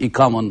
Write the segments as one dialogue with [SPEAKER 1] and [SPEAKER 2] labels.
[SPEAKER 1] 51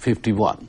[SPEAKER 1] 51।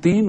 [SPEAKER 1] 3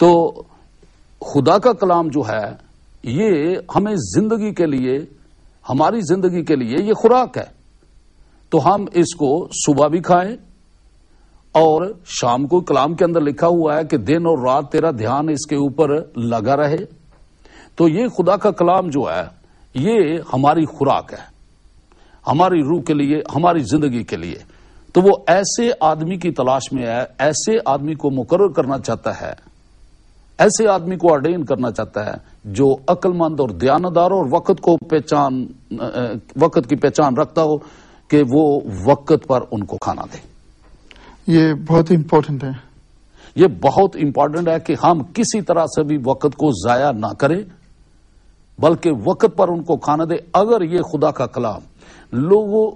[SPEAKER 1] تو خدا کا کلام جو ہے یہ ہمیں زندگی کے لیے، ہماری زندگی کے لیے یہ خوراک ہے. تو ہم اس کو صبح بھی کھائیں اور شام کو. کلام کے اندر لکھا ہوا ہے کہ دن اور رات تیرا دھیان اس کے اوپر لگا رہے. تو یہ خدا کا کلام جو ہے یہ ہماری خوراک ہے، ہماری روح کے لیے، ہماری زندگی کے لیے. تو وہ ایسے آدمی کی تلاش میں ہے، ایسے آدمی کو مقرر کرنا چاہتا ہے، ایسے آدمی کو آرڈین کرنا چاہتا ہے جو عقل مند اور دیانتدار اور وقت کی پہچان رکھتا ہو کہ وہ وقت پر ان کو کھانا دے.
[SPEAKER 2] یہ بہت امپورٹنٹ ہے.
[SPEAKER 1] یہ بہت امپورٹنٹ ہے کہ ہم کسی طرح سے بھی وقت کو ضائع نہ کریں بلکہ وقت پر ان کو کھانا دے. اگر یہ خدا کا کلام لوگوں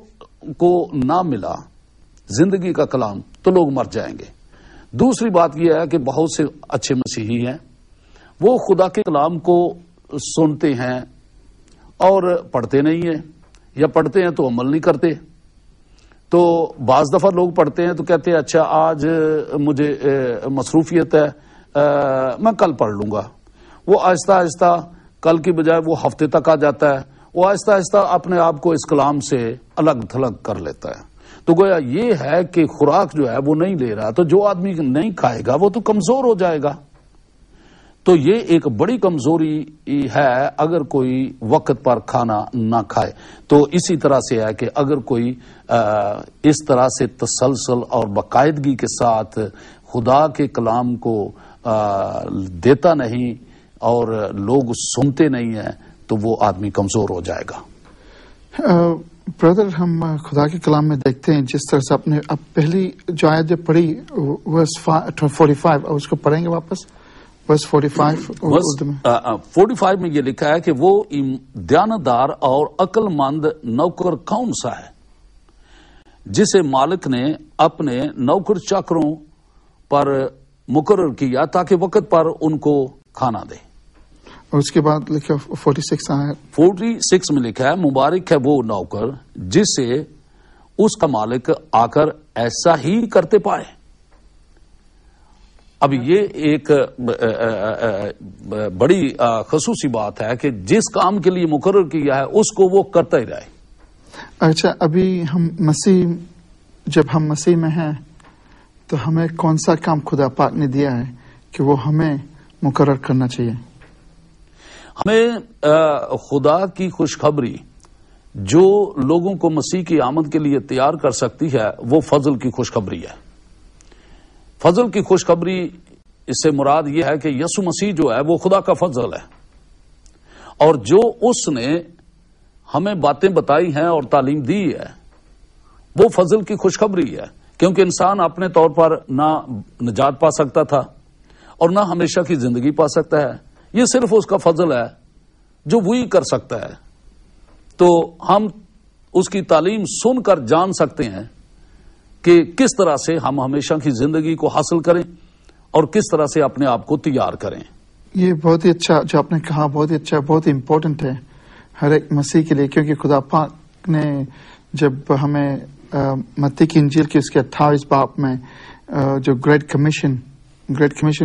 [SPEAKER 1] کو نہ ملا، زندگی کا کلام، تو لوگ مر جائیں گے. دوسری بات یہ ہے کہ بہت سے اچھے مسیحی ہیں، وہ خدا کے کلام کو سنتے ہیں اور پڑھتے نہیں ہیں، یا پڑھتے ہیں تو عمل نہیں کرتے. تو بعض دفعہ لوگ پڑھتے ہیں تو کہتے ہیں اچھا آج مجھے مصروفیت ہے، میں کل پڑھ لوں گا. وہ آہستہ آہستہ کل کی بجائے وہ ہفتے تک آ جاتا ہے. وہ آہستہ آہستہ اپنے آپ کو اس کلام سے الگ تھلگ کر لیتا ہے. تو گویا یہ ہے کہ خوراک جو ہے وہ نہیں لے رہا. تو جو آدمی نہیں کھائے گا وہ تو کمزور ہو جائے گا. تو یہ ایک بڑی کمزوری ہے اگر کوئی وقت پر کھانا نہ کھائے. تو اسی طرح سے ہے کہ اگر کوئی اس طرح سے تسلسل اور باقاعدگی کے ساتھ خدا کے کلام کو دیتا نہیں اور لوگ سنتے نہیں ہیں تو وہ آدمی کمزور ہو جائے گا.
[SPEAKER 2] بردر، ہم خدا کے کلام میں دیکھتے ہیں جس طرح سے آپ نے اب پہلی جو آیت جو پڑھی ورس 45، اس کو پڑھیں گے واپس. ورس
[SPEAKER 1] 45 میں یہ لکھا ہے کہ وہ دیانتدار اور عقل مند نوکر کون سا ہے جسے مالک نے اپنے نوکر چاکروں پر مقرر کیا تاکہ وقت پر ان کو کھانا دے.
[SPEAKER 2] اور اس کے بعد لکھا
[SPEAKER 1] 46 میں لکھا ہے مبارک ہے وہ نوکر جسے اس کا مالک آ کر ایسا ہی کرتے پائے. اب یہ ایک بڑی خصوصی بات ہے کہ جس کام کے لیے مقرر کیا ہے اس کو وہ کرتا ہی رہے.
[SPEAKER 2] اچھا، ابھی جب ہم مسیح میں ہیں تو ہمیں کون سا کام خدا پاک نے دیا ہے کہ وہ ہمیں مقرر کرنا چاہیے؟
[SPEAKER 1] ہمیں خدا کی خوشخبری جو لوگوں کو مسیح کی آمد کے لیے تیار کر سکتی ہے وہ فضل کی خوشخبری ہے. فضل کی خوشخبری اس سے مراد یہ ہے کہ یسوع مسیح جو ہے وہ خدا کا فضل ہے، اور جو اس نے ہمیں باتیں بتائی ہیں اور تعلیم دی ہے وہ فضل کی خوشخبری ہے. کیونکہ انسان اپنے طور پر نہ نجات پا سکتا تھا اور نہ ہمیشہ کی زندگی پا سکتا ہے. یہ صرف اس کا فضل ہے جو وہی کر سکتا ہے. تو ہم اس کی تعلیم سن کر جان سکتے ہیں کہ کس طرح سے ہم ہمیشہ کی زندگی کو حاصل کریں اور کس طرح سے اپنے آپ کو تیار کریں.
[SPEAKER 2] یہ بہت ہی اچھا جو آپ نے کہا، بہت ہی اچھا، بہت امپورٹنٹ ہے ہر ایک مسیح کے لیے. کیونکہ خدا پاک نے جب ہمیں متی کی انجیل کی اس کے 28 باب میں جو گریٹ کمیشن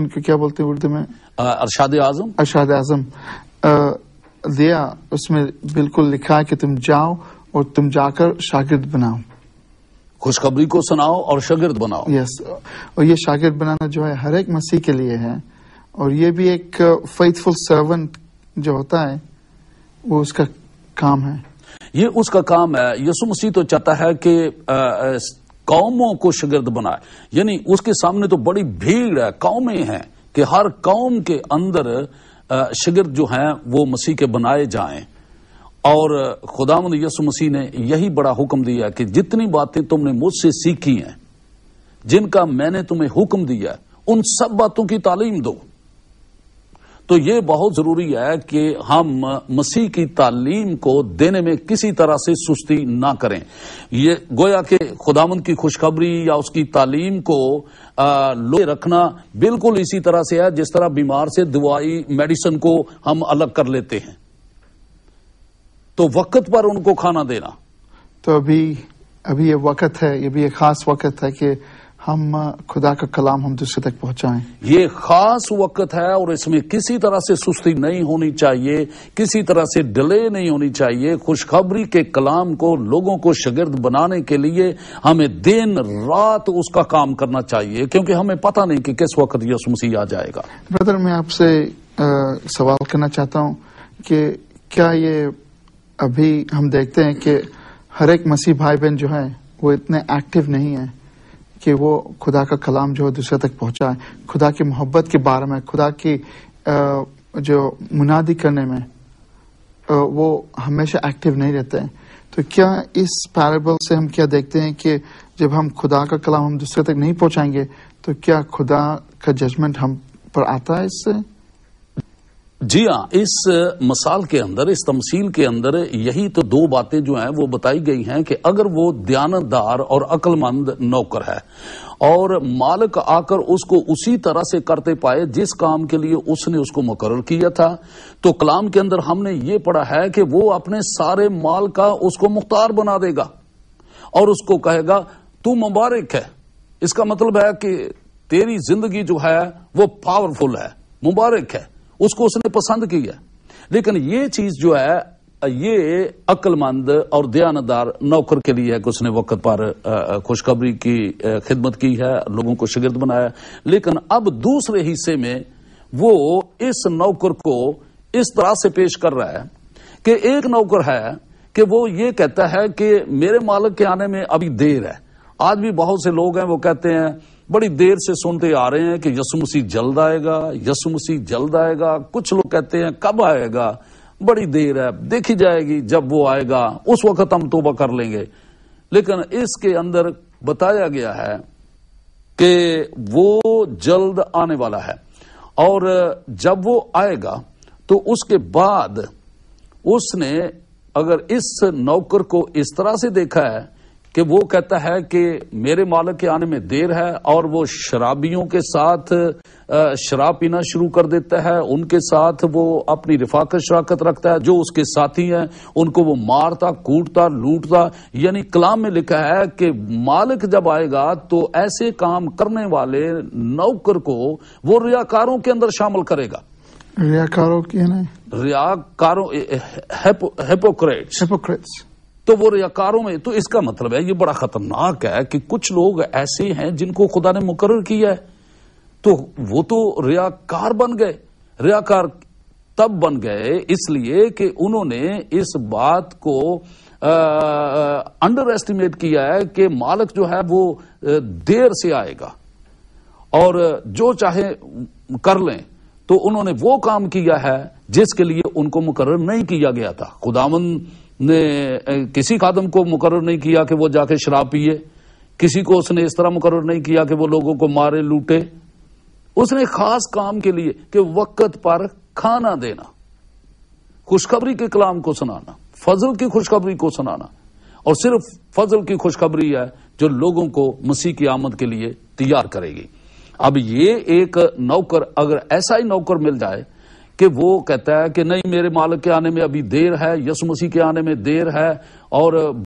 [SPEAKER 2] کو کیا بولتے ہیں اردو میں؟
[SPEAKER 1] ارشاد
[SPEAKER 2] اعظم دیا. اس میں بالکل لکھا ہے کہ تم جاؤ اور تم جا کر شاگرد بناؤ،
[SPEAKER 1] خوشخبری کو سناؤ اور شاگرد بناؤ.
[SPEAKER 2] یس، اور یہ شاگرد بنانا جو ہے ہر ایک مسیح کے لیے ہے. اور یہ بھی ایک فیتھفل سرونٹ جو ہوتا ہے وہ اس کا کام ہے.
[SPEAKER 1] یہ اس کا کام ہے. یسوع مسیح تو چاہتا ہے کہ قوموں کو شاگرد بنائے. یعنی اس کے سامنے تو بڑی بھیڑ ہے، قومیں ہیں کہ ہر قوم کے اندر شاگرد جو ہیں وہ مسیح کے بنائے جائیں. اور خداوند یسوع مسیح نے یہی بڑا حکم دیا کہ جتنی باتیں تم نے مجھ سے سیکھی ہیں، جن کا میں نے تمہیں حکم دیا ہے، ان سب باتوں کی تعلیم دو. تو یہ بہت ضروری ہے کہ ہم مسیح کی تعلیم کو دینے میں کسی طرح سے سستی نہ کریں. یہ گویا کہ خداوند کی خوشخبری یا اس کی تعلیم کو لوے رکھنا بالکل اسی طرح سے ہے جس طرح بیمار سے دوائی میڈیسن کو ہم الگ کر لیتے ہیں. تو وقت پر ان کو کھانا دینا.
[SPEAKER 2] تو ابھی یہ وقت ہے، یہ بھی ایک خاص وقت ہے کہ ہم خدا کا کلام ہم دوسرے تک پہنچائیں.
[SPEAKER 1] یہ خاص وقت ہے اور اس میں کسی طرح سے سستی نہیں ہونی چاہیے, کسی طرح سے ڈیلے نہیں ہونی چاہیے. خوشخبری کے کلام کو لوگوں کو شاگرد بنانے کے لیے ہمیں دن رات اس کا کام کرنا چاہیے, کیونکہ ہمیں پتہ نہیں کہ کس وقت یسوع مسیح آ جائے گا.
[SPEAKER 2] بردر, میں آپ سے سوال کرنا چاہتا ہوں کہ کیا یہ ابھی ہم دیکھتے ہیں کہ ہر ایک مسیح بھائی بہن جو ہے وہ اتنے ایکٹیو نہیں ہیں کہ وہ خدا کا کلام جو ہے دوسرے تک پہنچائے, خدا کی محبت کے بارے میں, خدا کی جو منادی کرنے میں وہ ہمیشہ ایکٹیو نہیں رہتے ہیں. تو کیا اس پیرابل سے ہم کیا دیکھتے ہیں کہ جب ہم خدا کا کلام ہم دوسرے تک نہیں پہنچائیں گے تو کیا خدا کا ججمنٹ ہم پر آتا ہے اس سے؟
[SPEAKER 1] جی ہاں, اس مثال کے اندر, اس تمثیل کے اندر یہی تو دو باتیں جو ہیں وہ بتائی گئی ہیں کہ اگر وہ دیانتدار اور عقل مند نوکر ہے اور مالک آ کر اس کو اسی طرح سے کرتے پائے جس کام کے لیے اس نے اس کو مقرر کیا تھا, تو کلام کے اندر ہم نے یہ پڑھا ہے کہ وہ اپنے سارے مال کا اس کو مختار بنا دے گا اور اس کو کہے گا تو مبارک ہے. اس کا مطلب ہے کہ تیری زندگی جو ہے وہ پاورفل ہے, مبارک ہے, اس کو اس نے پسند کی ہے. لیکن یہ چیز جو ہے یہ عقل مند اور دیانتدار نوکر کے لیے ہے کہ اس نے وقت پر خوشخبری کی خدمت کی ہے, لوگوں کو شاگرد بنایا. لیکن اب دوسرے حصے میں وہ اس نوکر کو اس طرح سے پیش کر رہا ہے کہ ایک نوکر ہے کہ وہ یہ کہتا ہے کہ میرے مالک کے آنے میں ابھی دیر ہے. آج بھی بہت سے لوگ ہیں وہ کہتے ہیں, بڑی دیر سے سنتے آ رہے ہیں کہ یسوع مسیح جلد آئے گا, یسوع مسیح جلد آئے گا. کچھ لوگ کہتے ہیں کب آئے گا, بڑی دیر ہے, دیکھی جائے گی جب وہ آئے گا اس وقت ہم توبہ کر لیں گے. لیکن اس کے اندر بتایا گیا ہے کہ وہ جلد آنے والا ہے, اور جب وہ آئے گا تو اس کے بعد اس نے اگر اس نوکر کو اس طرح سے دیکھا ہے کہ وہ کہتا ہے کہ میرے مالک کے آنے میں دیر ہے, اور وہ شرابیوں کے ساتھ شراب پینا شروع کر دیتا ہے, ان کے ساتھ وہ اپنی رفاقت شراکت رکھتا ہے, جو اس کے ساتھی ہیں ان کو وہ مارتا, کوٹتا, لوٹتا. یعنی کلام میں لکھا ہے کہ مالک جب آئے گا تو ایسے کام کرنے والے نوکر کو وہ ریاکاروں کے اندر شامل کرے گا.
[SPEAKER 2] ریاکاروں کی نہیں,
[SPEAKER 1] ریاکاروں, ہیپوکریٹس. تو وہ ریاکاروں میں, تو اس کا مطلب ہے یہ بڑا خطرناک ہے کہ کچھ لوگ ایسے ہیں جن کو خدا نے مقرر کیا ہے تو وہ تو ریاکار بن گئے. ریاکار تب بن گئے اس لیے کہ انہوں نے اس بات کو انڈر ایسٹیمیٹ کیا ہے کہ مالک جو ہے وہ دیر سے آئے گا اور جو چاہے کر لیں. تو انہوں نے وہ کام کیا ہے جس کے لیے ان کو مقرر نہیں کیا گیا تھا. خداوند نے کسی خادم کو مقرر نہیں کیا کہ وہ جا کے شراب پیے, کسی کو اس نے اس طرح مقرر نہیں کیا کہ وہ لوگوں کو مارے لوٹے. اس نے خاص کام کے لیے کہ وقت پر کھانا دینا, خوشخبری کے کلام کو سنانا, فضل کی خوشخبری کو سنانا, اور صرف فضل کی خوشخبری ہے جو لوگوں کو مسیح کی آمد کے لیے تیار کرے گی. اب یہ ایک نوکر, اگر ایسا ہی نوکر مل جائے کہ وہ کہتا ہے کہ نہیں میرے مالک کے آنے میں ابھی دیر ہے, یسوع مسیح کے آنے میں دیر ہے, اور